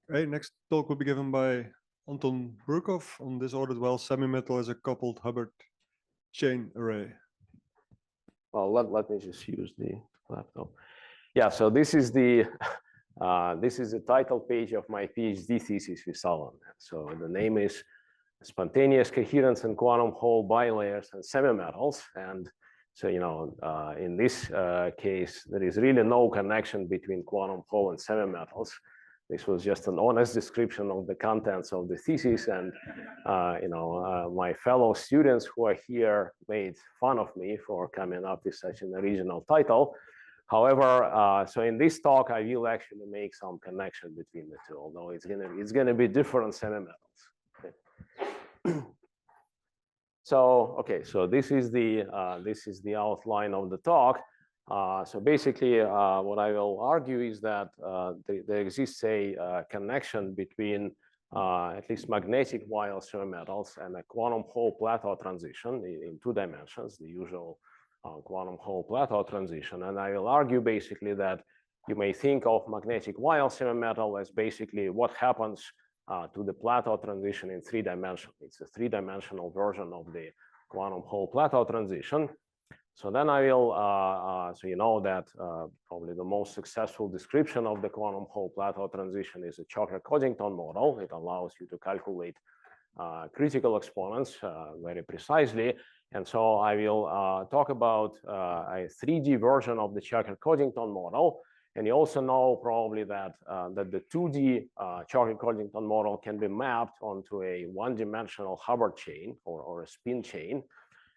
Right, next talk will be given by Anton Burkov on disordered well semi-metal as a coupled Hubbard chain array. Well, let me just use the laptop. Yeah, so this is the title page of my PhD thesis with Allan. So the name is Spontaneous Coherence in Quantum Hole Bilayers and Semimetals. And so, in this case, there is really no connection between quantum hole and semimetals. This was just an honest description of the contents of the thesis, and my fellow students who are here made fun of me for coming up with such an original title. However, so in this talk, I will actually make some connection between the two, although it's gonna be different semimetals. Okay. So this is the outline of the talk. So basically, what I will argue is that there exists a connection between at least magnetic wire semimetals and a quantum hole plateau transition in 2 dimensions, the usual quantum hole plateau transition. And I will argue basically that you may think of magnetic wire semimetal as basically what happens to the plateau transition in 3 dimensions. It's a 3-dimensional version of the quantum hole plateau transition. So then I will, so you know that probably the most successful description of the quantum hole plateau transition is a Choker-Coddington model. It allows you to calculate critical exponents very precisely. And so I will talk about a 3D version of the Choker-Coddington model. And you also know probably that the 2D Choker-Coddington model can be mapped onto a 1-dimensional Hubbard chain or a spin chain.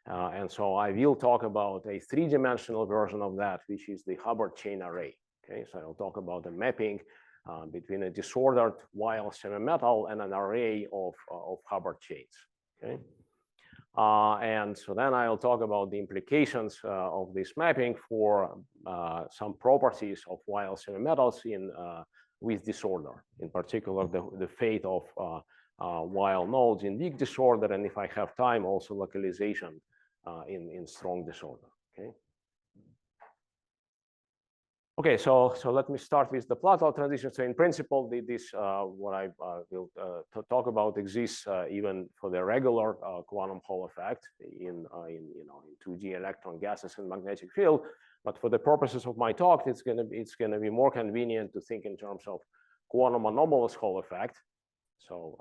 And so I will talk about a 3-dimensional version of that, which is the Hubbard chain array. Okay, so I'll talk about the mapping between a disordered wire semimetal and an array of Hubbard chains. Okay. And so then I'll talk about the implications of this mapping for some properties of wire semimetals with disorder, in particular the fate of wire nodes in weak disorder, and if I have time, also localization in strong disorder. Okay. Okay, so let me start with the plateau transition. So in principle, this what I will talk about exists even for the regular quantum Hall effect in 2D electron gases and magnetic field. But for the purposes of my talk, it's gonna be more convenient to think in terms of quantum anomalous Hall effect. So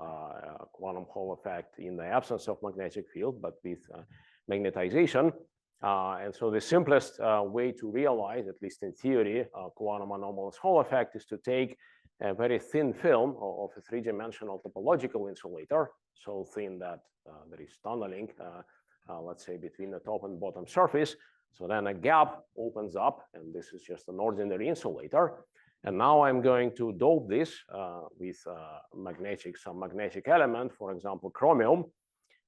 quantum Hall effect in the absence of magnetic field, but with magnetization. And so the simplest way to realize, at least in theory, quantum anomalous Hall effect is to take a very thin film of a 3-dimensional topological insulator, so thin that there is tunneling, let's say, between the top and bottom surface. So then a gap opens up, and this is just an ordinary insulator. And now I'm going to dope this with some magnetic element, for example, chromium.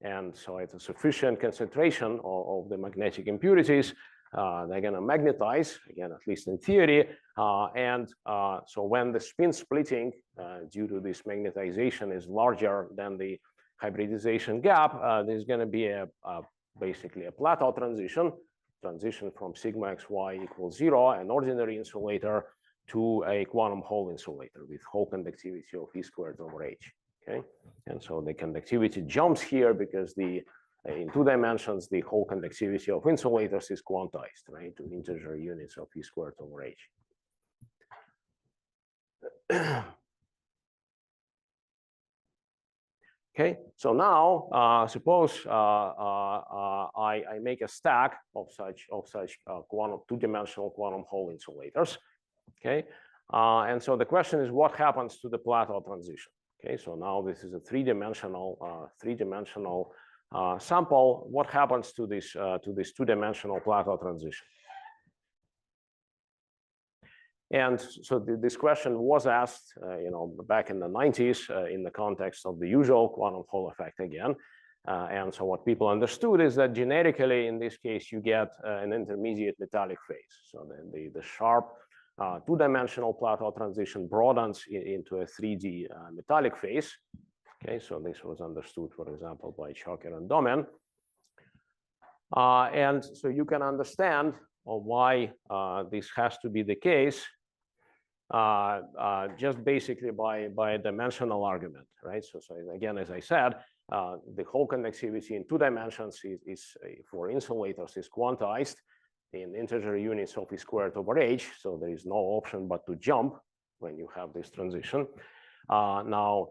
And so it's a sufficient concentration of the magnetic impurities. They're going to magnetize, again, at least in theory. So when the spin splitting due to this magnetization is larger than the hybridization gap, there's going to be basically a plateau transition from sigma xy equals 0, an ordinary insulator, to a quantum Hall insulator with Hall conductivity of E²/h. Okay, and so the conductivity jumps here because in 2 dimensions the Hall conductivity of insulators is quantized, right, to integer units of E²/h. Okay, so now suppose I make a stack of such quantum 2-dimensional quantum Hall insulators. Okay, and so the question is, what happens to the plateau transition? Okay, so now this is a 3-dimensional sample. What happens to this 2-dimensional plateau transition? And so this question was asked, back in the 90s in the context of the usual quantum Hall effect again. And so what people understood is that generically, in this case, you get an intermediate metallic phase. So then the sharp 2-dimensional plateau transition broadens into a 3D metallic phase. Okay, so this was understood, for example, by Choker and Domen. And so you can understand why this has to be the case just basically by a dimensional argument, right? So again, as I said, the Hall conductivity in 2 dimensions is for insulators is quantized in integer units of E squared over H. So there is no option but to jump when you have this transition. Now,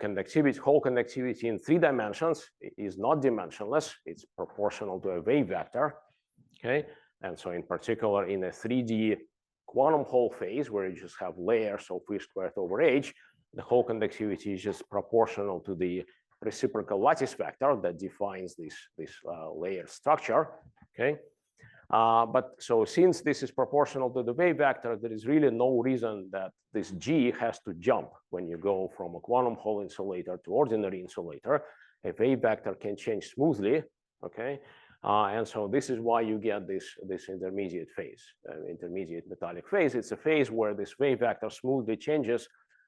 Hall conductivity in 3 dimensions is not dimensionless. It's proportional to a wave vector, okay? And so in particular, in a 3D quantum Hall phase, where you just have layers of E squared over H, the Hall conductivity is just proportional to the reciprocal lattice vector that defines this layer structure, okay? But so since this is proportional to the wave vector, there is really no reason that this G has to jump when you go from a quantum Hall insulator to ordinary insulator. A wave vector can change smoothly, okay? And so this is why you get this intermediate phase, intermediate metallic phase. It's a phase where this wave vector smoothly changes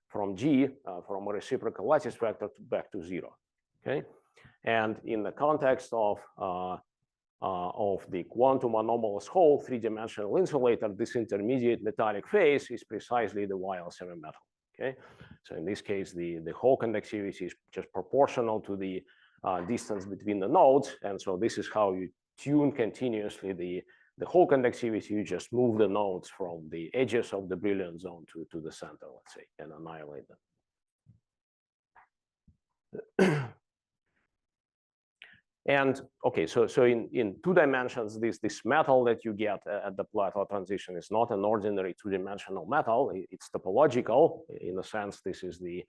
from G, from a reciprocal lattice vector back to 0, okay? And in the context of the quantum anomalous Hall 3-dimensional insulator, this intermediate metallic phase is precisely the YL semi-metal, okay? So in this case, the Hall conductivity is just proportional to the distance between the nodes. And so this is how you tune continuously the Hall conductivity. You just move the nodes from the edges of the brilliant zone to the center, let's say, and annihilate them. And okay, so in 2 dimensions, this metal that you get at the plateau transition is not an ordinary 2-dimensional metal. It's topological. In a sense, this is the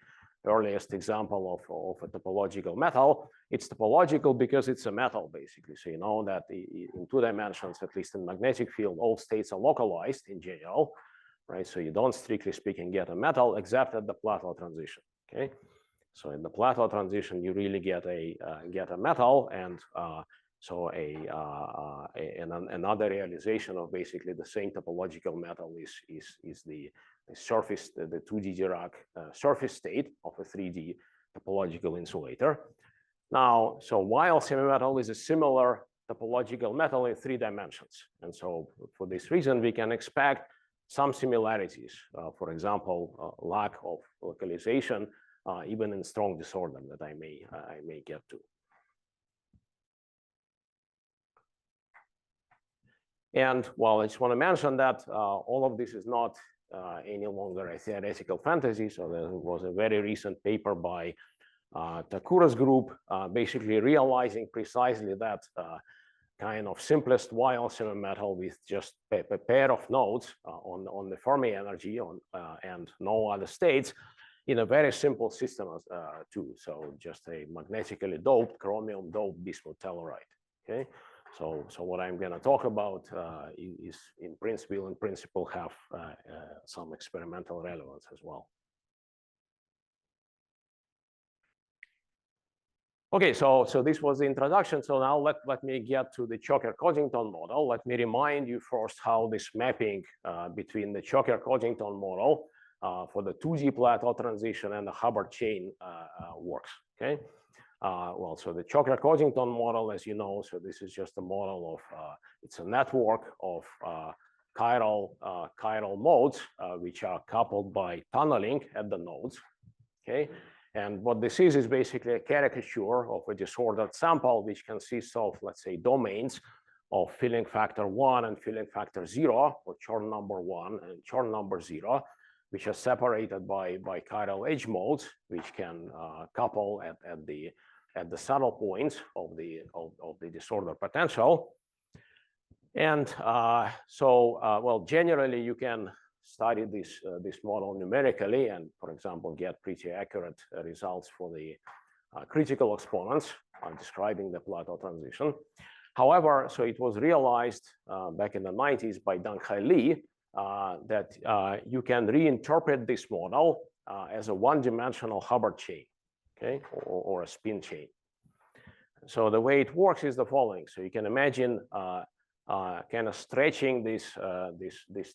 earliest example of a topological metal. It's topological because it's a metal, basically. So you know that in 2 dimensions, at least in magnetic field, all states are localized in general, right? So you don't, strictly speaking, get a metal except at the plateau transition, okay? So in the plateau transition, you really get a metal, and so another realization of basically the same topological metal is the surface, the 2D Dirac surface state of a 3D topological insulator. Now, so YL semi-metal is a similar topological metal in 3 dimensions, and so for this reason, we can expect some similarities. For example, lack of localization. Even in strong disorder that I may get to. And well, I just want to mention that all of this is not any longer a theoretical fantasy. So there was a very recent paper by Takura's group, basically realizing precisely that kind of simplest YL semi-metal with just a pair of nodes on the Fermi energy and no other states, in a very simple system too. So just a magnetically doped, chromium doped bismuth telluride, okay? So what I'm gonna talk about is in principle have some experimental relevance as well. Okay, so this was the introduction. So now let me get to the Choker-Coddington model. Let me remind you first how this mapping between the Choker-Coddington model for the 2D plateau transition and the Hubbard chain works, okay? Well, so the Choker-Coddington model, as you know, so this is just a model of, it's a network of chiral modes, which are coupled by tunneling at the nodes, okay? And what this is basically a caricature of a disordered sample, which consists of, let's say, domains of filling factor 1 and filling factor 0, or Chern number 1 and Chern number 0, which are separated by chiral edge modes, which can couple at the saddle points of the disorder potential. And well, generally you can study this model numerically and, for example, get pretty accurate results for the critical exponents describing the plateau transition. However, so it was realized back in the 90s by Dong-Hai Lee that you can reinterpret this model as a 1-dimensional Hubbard chain, okay, or a spin chain. So the way it works is the following. So you can imagine kind of stretching this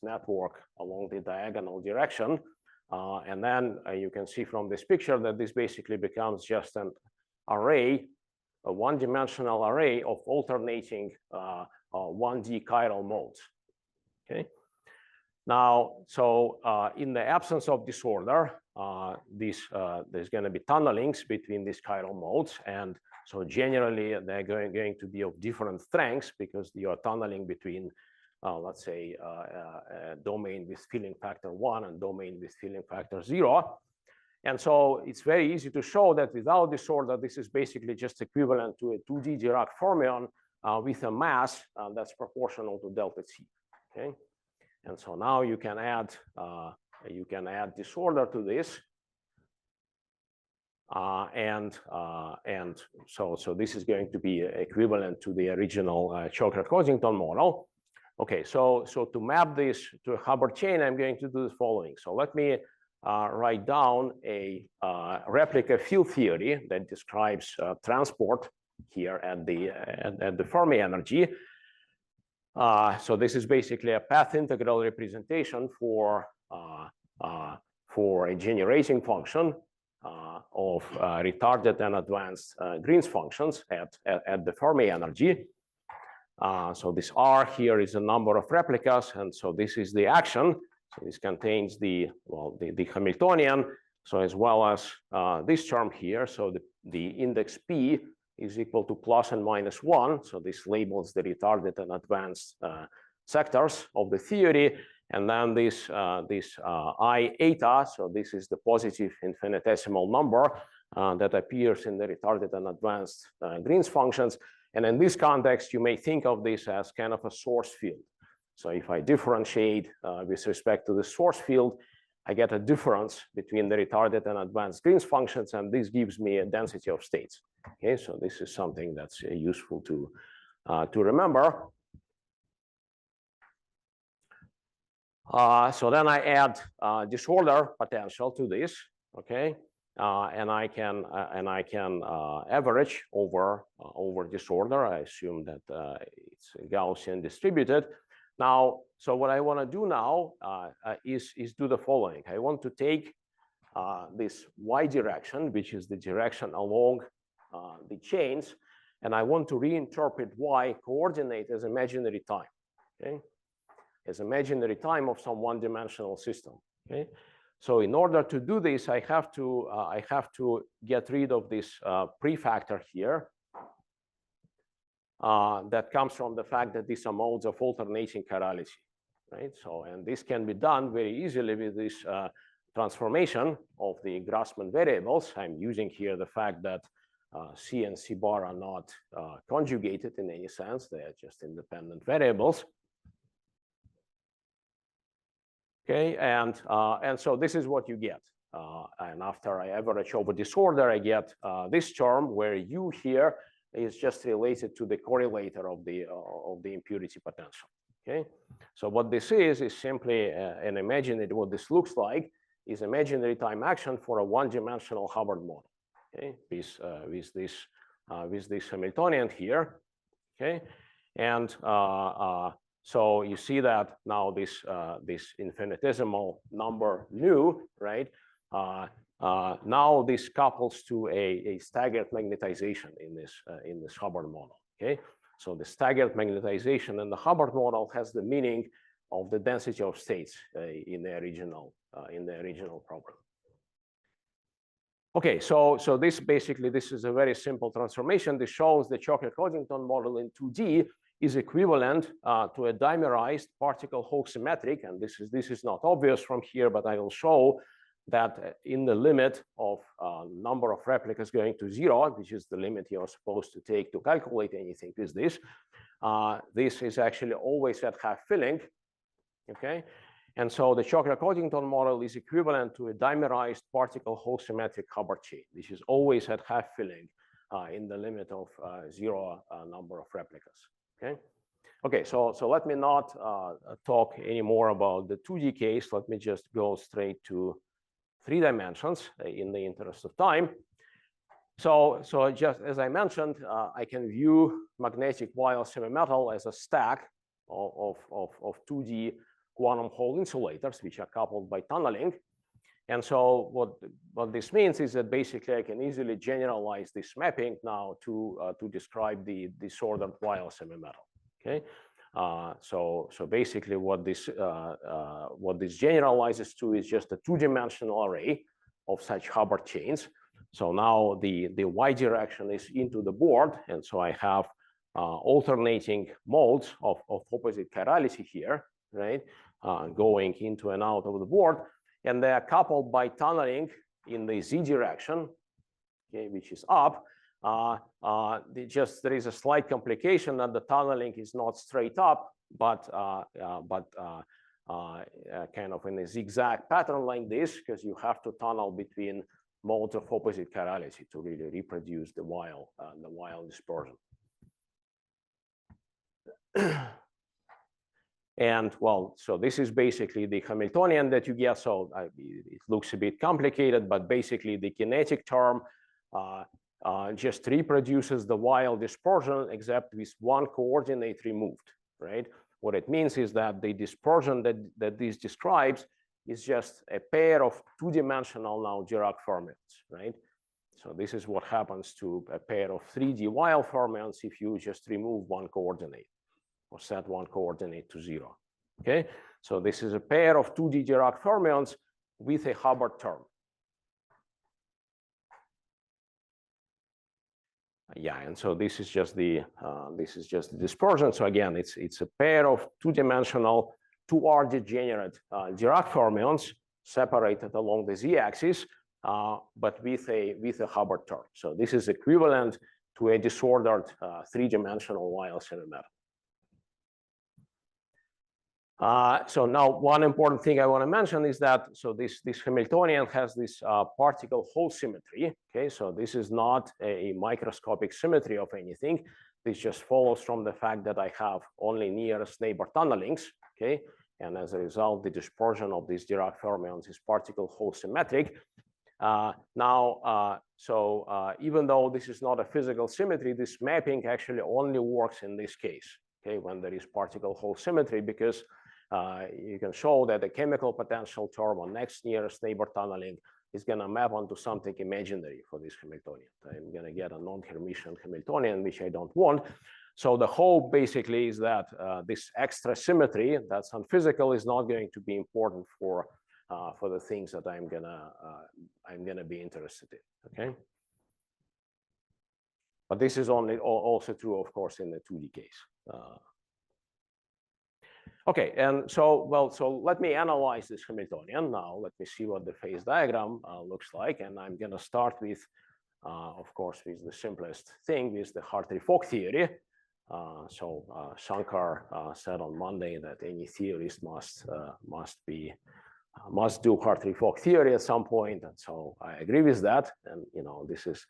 network along the diagonal direction, and then you can see from this picture that this basically becomes just an array, a 1-dimensional array of alternating 1D chiral modes. Okay. Now, so in the absence of disorder, there's going to be tunnelings between these chiral modes, and so generally they're going to be of different strengths because you are tunneling between, let's say, a domain with filling factor 1 and domain with filling factor 0. And so it's very easy to show that without disorder, this is basically just equivalent to a 2D Dirac fermion with a mass that's proportional to delta T. Okay. And so now you can add disorder to this, and so this is going to be equivalent to the original Choquette-Cossington model. Okay, so to map this to a Hubbard chain, I'm going to do the following. So let me write down a replica field theory that describes transport here at the Fermi energy. So this is basically a path integral representation for a generating function of retarded and advanced Green's functions at the Fermi energy. So this R here is a number of replicas, and so this is the action. So this contains the Hamiltonian, so as well as this term here. So the index P is equal to plus and minus 1. So this labels the retarded and advanced sectors of the theory. And then this I eta, so this is the positive infinitesimal number that appears in the retarded and advanced Green's functions. And in this context, you may think of this as kind of a source field. So if I differentiate with respect to the source field, I get a difference between the retarded and advanced Green's functions, and this gives me a density of states. Okay, so this is something that's useful to remember. So then I add disorder potential to this. Okay, and I can average over disorder. I assume that it's Gaussian distributed. Now, so what I want to do now is do the following. I want to take this y direction, which is the direction along the chains, and I want to reinterpret y coordinate as imaginary time, okay, as imaginary time of some one-dimensional system. Okay, so in order to do this, I have to get rid of this prefactor here. That comes from the fact that these are modes of alternating chirality, right? So, and this can be done very easily with this transformation of the Grassmann variables. I'm using here the fact that C and C bar are not conjugated in any sense. They are just independent variables. Okay, and so this is what you get. And after I average over disorder, I get this term where U here is just related to the correlator of the impurity potential. Okay, so what this is simply an imaginary. What this looks like is imaginary time action for a one-dimensional Hubbard model. Okay, with this Hamiltonian here. Okay, and so you see that now this infinitesimal number nu, right? Now this couples to a staggered magnetization in this Hubbard model. Okay, so the staggered magnetization in the Hubbard model has the meaning of the density of states in the original problem. Okay, so this is a very simple transformation. This shows the Choquette-Cossington model in 2D is equivalent to a dimerized particle Hawk symmetric, and this is not obvious from here, but I will show that in the limit of number of replicas going to 0, which is the limit you're supposed to take to calculate anything with this, this is actually always at half filling. Okay, and so the Choquette-Cossington model is equivalent to a dimerized particle Hawk symmetric Hubbard chain, which is always at half filling in the limit of 0 number of replicas. Okay. Okay, so let me not talk anymore about the 2D case. Let me just go straight to 3 dimensions in the interest of time. So just as I mentioned, I can view magnetic wire semi-metal as a stack of 2D quantum Hall insulators, which are coupled by tunneling. And so what this means is that basically I can easily generalize this mapping now to describe the disordered wire semi-metal. Okay, So basically what this generalizes to is just a two-dimensional array of such Hubbard chains. So now the y direction is into the board, and so I have alternating modes of opposite chirality here, right, going into and out of the board, and they are coupled by tunneling in the z direction, okay, which is up. There is a slight complication that the tunneling is not straight up, but kind of in a zigzag pattern like this, because you have to tunnel between modes of opposite chirality to really reproduce the Weil dispersion. And well, so this is basically the Hamiltonian that you get. So it looks a bit complicated, but basically the kinetic term just reproduces the Weil dispersion, except with one coordinate removed, right? What it means is that the dispersion that this describes is just a pair of two-dimensional now Dirac fermions, right? So this is what happens to a pair of 3D Weil fermions if you just remove one coordinate or set one coordinate to 0, okay? So this is a pair of 2D Dirac fermions with a Hubbard term. Yeah, and so this is just the dispersion. So again, it's a pair of two-dimensional 2R degenerate Dirac fermions separated along the z-axis, but with a Hubbard term. So this is equivalent to a disordered three-dimensional Weil semimetal. So now one important thing I want to mention is that so this Hamiltonian has this particle hole symmetry. Okay, so this is not a microscopic symmetry of anything. This just follows from the fact that I have only nearest neighbor tunnelings. Okay, and as a result, the dispersion of these Dirac fermions is particle hole symmetric. Even though this is not a physical symmetry, this mapping actually only works in this case. Okay, when there is particle hole symmetry, because you can show that the chemical potential term on next nearest neighbor tunneling is going to map onto something imaginary for this Hamiltonian. I'm going to get a non-Hermitian Hamiltonian, which I don't want. So the hope basically is that this extra symmetry that's unphysical is not going to be important for the things that I'm gonna be interested in. Okay. But this is also true, of course, in the 2D case. Okay, and so let me analyze this Hamiltonian now. Let me see what the phase diagram looks like, and I'm going to start with, of course, with the simplest thing, with the Hartree-Fock theory. Shankar said on Monday that any theorist must do Hartree-Fock theory at some point, and so I agree with that. And this is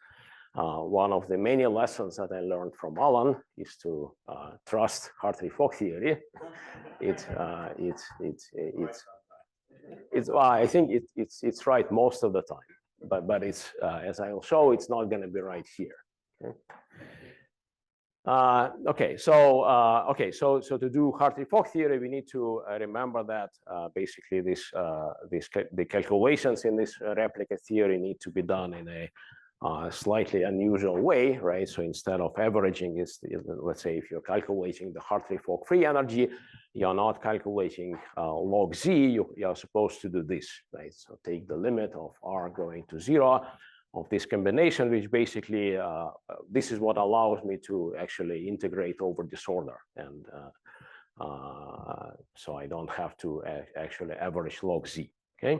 one of the many lessons that I learned from Allan is to trust Hartree-Fock theory. I think it's right most of the time, but it's as I will show, it's not going to be right here. Okay. So to do Hartree-Fock theory, we need to remember that basically the calculations in this replica theory need to be done in a slightly unusual way, right? So instead of averaging, let's say if you're calculating the Hartree-Fock free energy, you're not calculating log z. You're supposed to do this, right? So take the limit of r going to 0 of this combination, which basically this is what allows me to actually integrate over disorder, and so I don't have to actually average log z. Okay.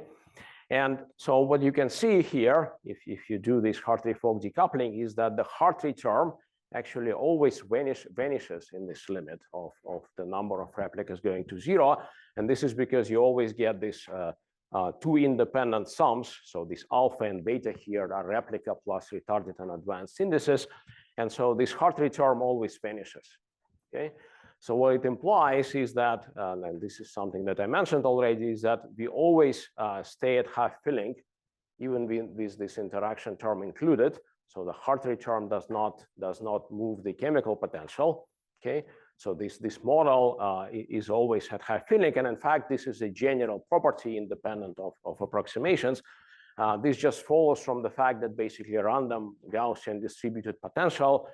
And so what you can see here, if you do this Hartree-Fock decoupling, is that the Hartree term actually always vanishes in this limit of the number of replicas going to 0. And this is because you always get this two independent sums. So this alpha and beta here are replica plus retarded and advanced indices. And so this Hartree term always vanishes. Okay. So what it implies is that, and this is something that I mentioned already, is that we always stay at half filling, even with this interaction term included. So the Hartree term does not move the chemical potential. Okay, so this model is always at half filling, and in fact, this is a general property independent of approximations. This just follows from the fact that basically a random Gaussian distributed potential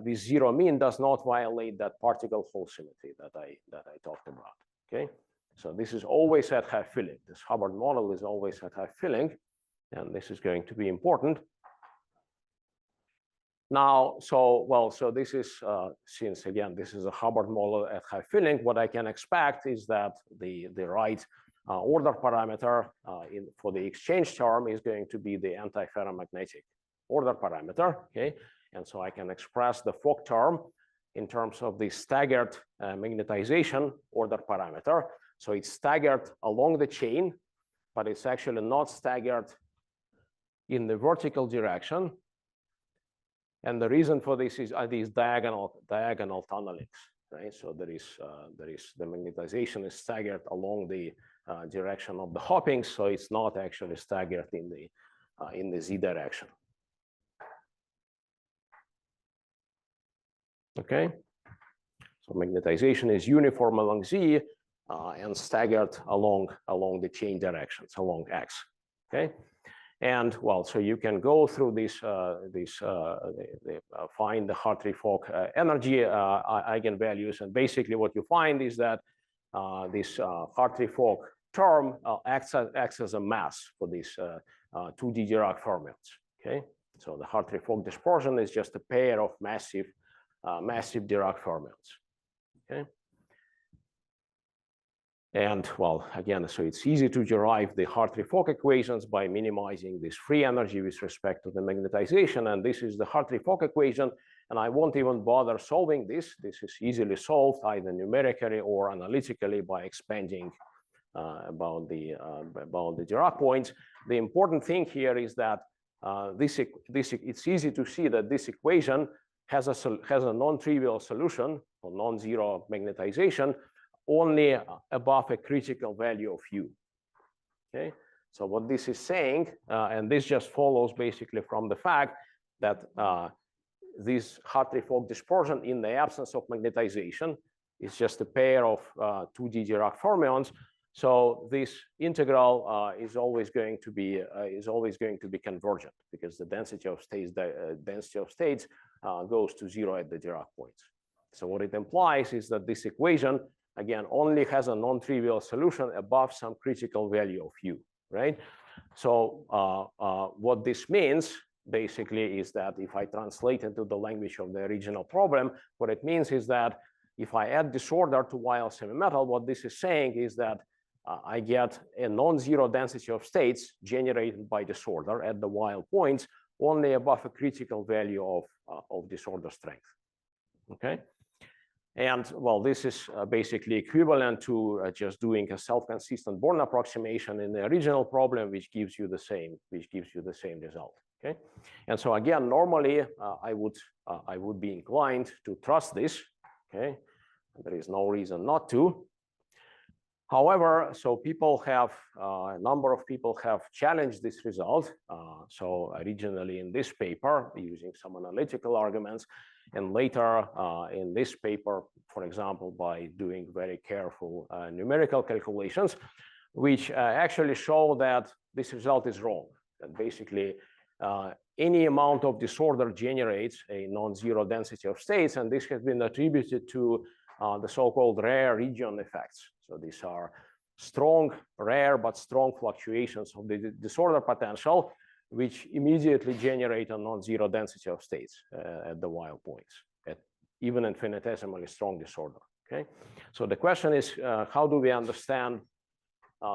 with zero mean does not violate that particle Hall symmetry that I talked about. Okay, so this is always at half filling. This Hubbard model is always at half filling, and this is going to be important. Now, so this is since again this is a Hubbard model at half filling. What I can expect is that the right order parameter for the exchange term is going to be the antiferromagnetic order parameter. Okay, and so I can express the Fock term in terms of the staggered magnetization order parameter. So it's staggered along the chain, but it's actually not staggered in the vertical direction. And the reason for this is these diagonal tunnelings, right? So there is the magnetization is staggered along the direction of the hopping, so it's not actually staggered in the z direction. Okay, so magnetization is uniform along z and staggered along the chain directions along x. Okay. And well, so you can go through this, find the Hartree-Fock energy eigenvalues, and basically what you find is that this Hartree-Fock term acts as a mass for these 2D Dirac fermions. Okay, so the Hartree-Fock dispersion is just a pair of massive Dirac fermions. Okay. And well, again, so it's easy to derive the Hartree-Fock equations by minimizing this free energy with respect to the magnetization. And this is the Hartree-Fock equation. And I won't even bother solving this. This is easily solved either numerically or analytically by expanding about the Dirac points. The important thing here is that it's easy to see that this equation has a non-trivial solution for non-zero magnetization only above a critical value of u. Okay, so what this is saying, and this just follows basically from the fact that this Hartree-Fock dispersion in the absence of magnetization is just a pair of 2D Dirac fermions. So this integral is always going to be convergent because the density of states goes to zero at the Dirac points. So what it implies is that this equation again only has a non-trivial solution above some critical value of u, right? So what this means basically is that if I translate into the language of the original problem, what it means is that if I add disorder to Weil semi-metal, what this is saying is that I get a non-zero density of states generated by disorder at the Weil points only above a critical value of disorder strength. Okay. And well, this is basically equivalent to just doing a self-consistent Born approximation in the original problem, which gives you the same result. Okay, and so again, normally I would be inclined to trust this. Okay, there is no reason not to. However, so people have a number of people have challenged this result. So originally in this paper using some analytical arguments, and later in this paper, for example, by doing very careful numerical calculations, which actually show that this result is wrong. That basically any amount of disorder generates a non-zero density of states, and this has been attributed to the so-called rare region effects. So these are strong, rare, but strong fluctuations of the disorder potential, which immediately generate a non-zero density of states at the Weil points, at even infinitesimally strong disorder. Okay, so the question is, how do we understand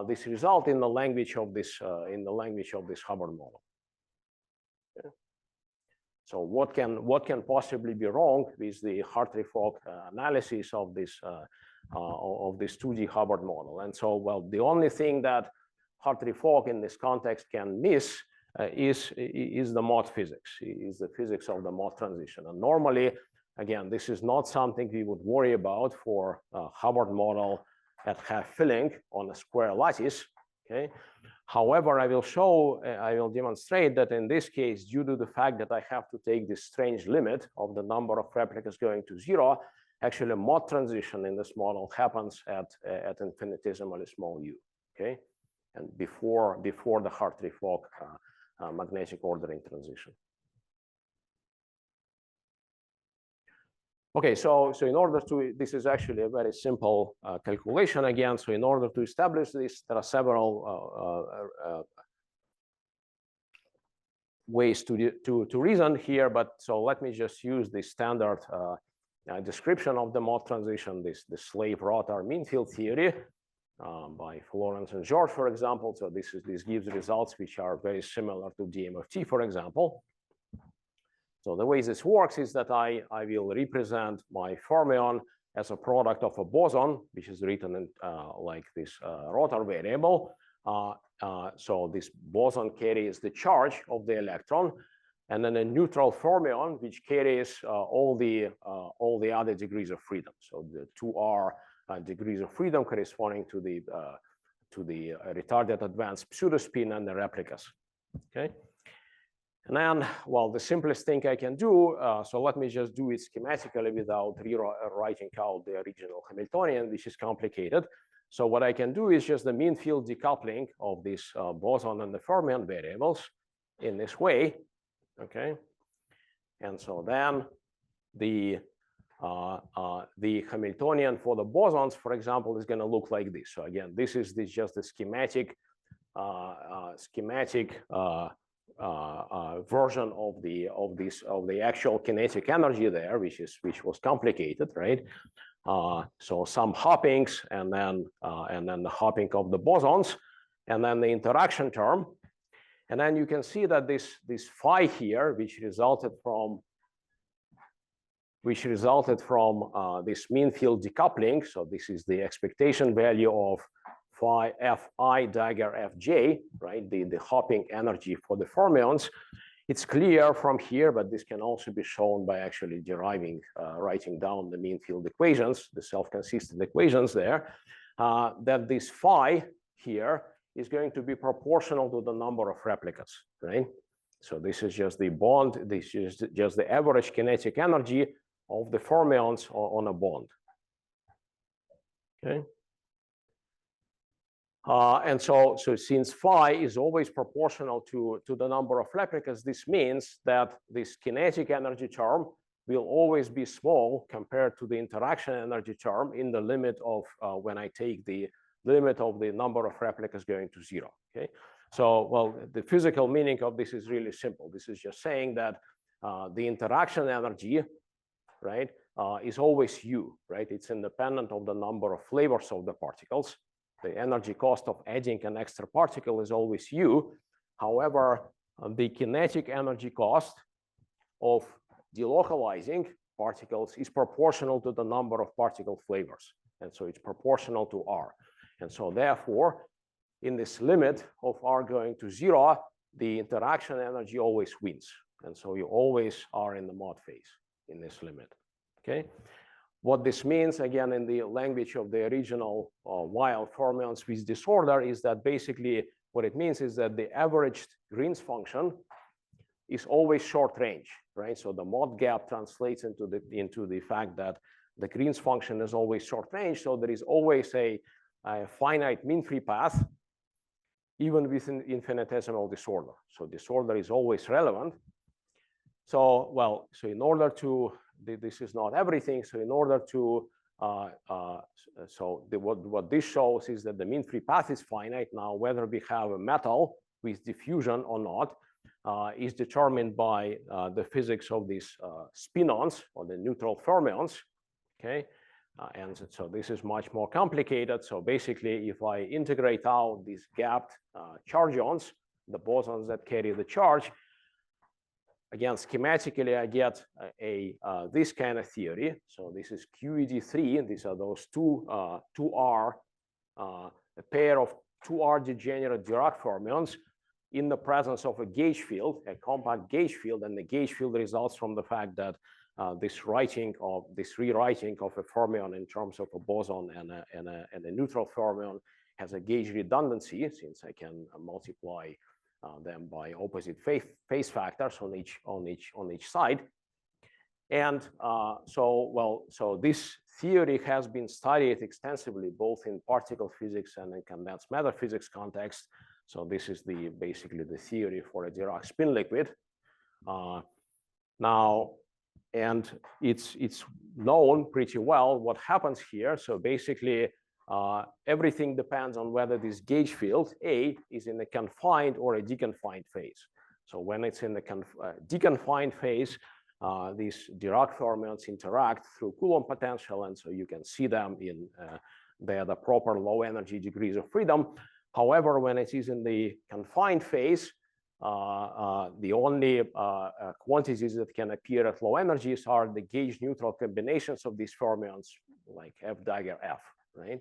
this result in the language of this Hubbard model? Okay. So what can possibly be wrong with the Hartree-Fock analysis of this 2D Hubbard model? And so, well, the only thing that Hartree-Fock in this context can miss is the Mott physics, is the physics of the Mott transition. And normally, again, this is not something we would worry about for a Hubbard model at half filling on a square lattice. Okay. However, I will demonstrate that in this case, due to the fact that I have to take this strange limit of the number of replicas going to zero, actually a Mott transition in this model happens at infinitesimally small u. Okay, and before the Hartree-Fock magnetic ordering transition. Okay, so in order to, this is actually a very simple calculation again. So in order to establish this, there are several ways to reason here, but so let me just use the standard description of the Mott transition, the slave rotor mean field theory by Florence and George, for example. So this gives results which are very similar to DMFT, for example. So the way this works is that I will represent my fermion as a product of a boson, which is written in like this rotor variable. So this boson carries the charge of the electron, and then a neutral fermion which carries all the other degrees of freedom. So the 2r degrees of freedom corresponding to the retarded advanced pseudospin and the replicas. Okay. And then, well, the simplest thing I can do, so let me just do it schematically without rewriting out the original Hamiltonian, which is complicated. So what I can do is just the mean field decoupling of this boson and the fermion variables in this way, okay? And so then the Hamiltonian for the bosons, for example, is going to look like this. So again, this is just the schematic version of the actual kinetic energy there, which was complicated, right? So some hoppings, and then the hopping of the bosons, and then the interaction term, and then you can see that this phi here, which resulted from this mean field decoupling. So this is the expectation value of phi fi dagger fj, right? The hopping energy for the fermions. It's clear from here, but this can also be shown by actually writing down the mean field equations, the self-consistent equations there, that this phi here is going to be proportional to the number of replicas, right? So this is just the bond, this is just the average kinetic energy of the fermions on a bond, okay? And so since phi is always proportional to the number of replicas, this means that this kinetic energy term will always be small compared to the interaction energy term in the limit of when I take the limit of the number of replicas going to 0. Okay, so well, the physical meaning of this is really simple. This is just saying that the interaction energy, right, is always U, right? It's independent of the number of flavors of the particles. The energy cost of adding an extra particle is always U. However, the kinetic energy cost of delocalizing particles is proportional to the number of particle flavors. And so it's proportional to R. And so therefore, in this limit of R going to 0, the interaction energy always wins. And so you always are in the Mott phase in this limit, okay? What this means, again, in the language of the original wild fermions with disorder, is that basically what it means is that the averaged Green's function is always short range, right? So the Mott gap translates into the fact that the Green's function is always short range. So there is always a finite mean free path, even with an infinitesimal disorder. So disorder is always relevant. So, well, so in order to, this is not everything. So in order to, what this shows is that the mean free path is finite. Now, whether we have a metal with diffusion or not is determined by the physics of these spinons or the neutral fermions, okay? And so this is much more complicated. So basically, if I integrate out these gapped chargions, the bosons that carry the charge, again, schematically, I get this kind of theory. So this is QED3. These are those a pair of 2R degenerate Dirac fermions in the presence of a gauge field, a compact gauge field. And the gauge field results from the fact that this rewriting of a fermion in terms of a boson and a neutral fermion has a gauge redundancy, since I can multiply them by opposite phase factors on each side. And so this theory has been studied extensively, both in particle physics and in condensed matter physics context. So this is basically the theory for a Dirac spin liquid. Now, and it's known pretty well what happens here. So basically, everything depends on whether this gauge field A is in a confined or a deconfined phase. So when it's in the deconfined phase, these Dirac fermions interact through Coulomb potential, and so you can see them in they're the proper low energy degrees of freedom. However, when it is in the confined phase, the only quantities that can appear at low energies are the gauge neutral combinations of these fermions, like F dagger F, right?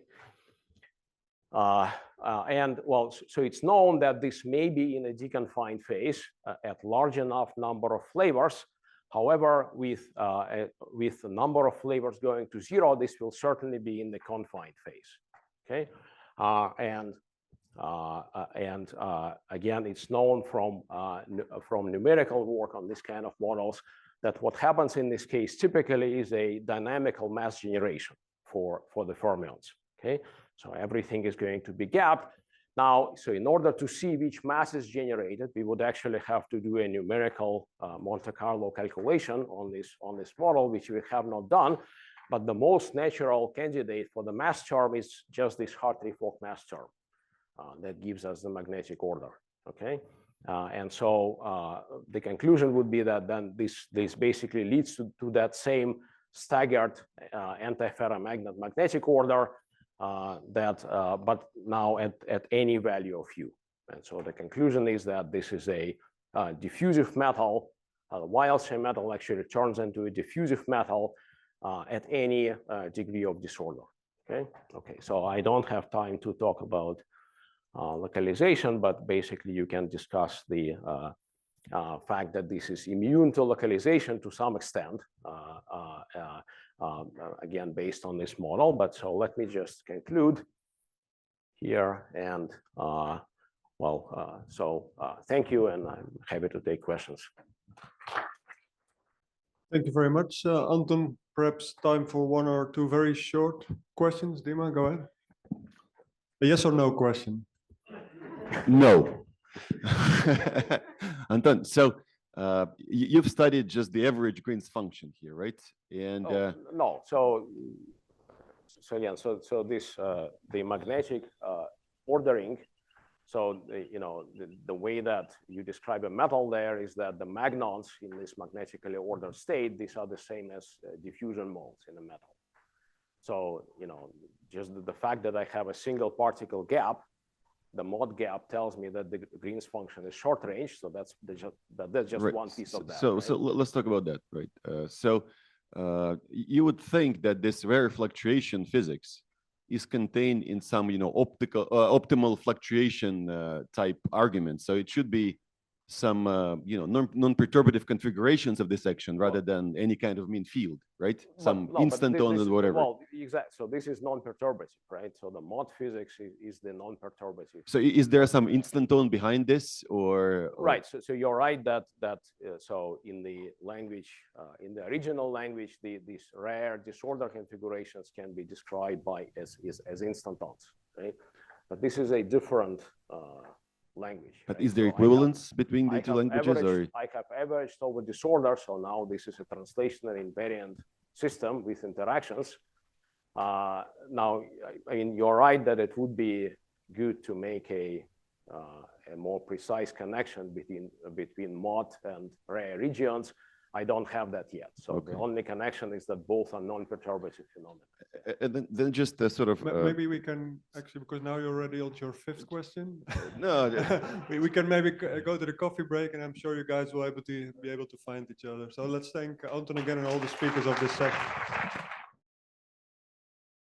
And well, so it's known that this may be in a deconfined phase at large enough number of flavors. However, with the number of flavors going to 0, this will certainly be in the confined phase. Okay, again, it's known from numerical work on this kind of models that what happens in this case typically is a dynamical mass generation for the fermions. Okay, so everything is going to be gapped. Now, so in order to see which mass is generated, we would actually have to do a numerical Monte Carlo calculation on this model, which we have not done. But the most natural candidate for the mass term is just this Hartree-Fock mass term that gives us the magnetic order. Okay, and so the conclusion would be that then this basically leads to that same staggered antiferromagnet magnetic order. But now at any value of u. And so the conclusion is that this is a diffusive metal. Wildshire metal actually turns into a diffusive metal at any degree of disorder. Okay. Okay. So I don't have time to talk about localization, but basically you can discuss the fact that this is immune to localization to some extent. Again, based on this model. But so let me just conclude here. And thank you, and I'm happy to take questions. Thank you very much, Anton. Perhaps time for one or two very short questions. Dima, go ahead. A yes or no question? No. Anton, so you've studied just the average Green's function here, right? And no, so yeah, so this the magnetic ordering. So the way that you describe a metal there is that the magnons in this magnetically ordered state, these are the same as diffusion modes in a metal. So just the fact that I have a single particle gap, the mod gap tells me that the Green's function is short range. So that's just right. one piece of that. So right? so let's talk about that, right? You would think that this rare fluctuation physics is contained in some optimal fluctuation type argument. So it should be some non-perturbative configurations of this action rather than any kind of mean field, right? Some instanton or whatever. Well, exactly. So this is non-perturbative, right? So the mod physics is the non-perturbative. So is there some instanton behind this, or? Right. So you're right that so in the language, in the original language, these rare disorder configurations can be described as instantons, right? But this is a different language. But right? is there equivalence between the two languages? I have averaged over disorder, so now this is a translational invariant system with interactions. Now, I mean, you're right that it would be good to make a more precise connection between mod and rare regions. I don't have that yet. So the only connection is that both are non-perturbative phenomena. And then just sort of maybe we can actually, because now you're already on your fifth question. No, we can maybe go to the coffee break, and I'm sure you guys will be able to find each other. So let's thank Anton again and all the speakers of this session.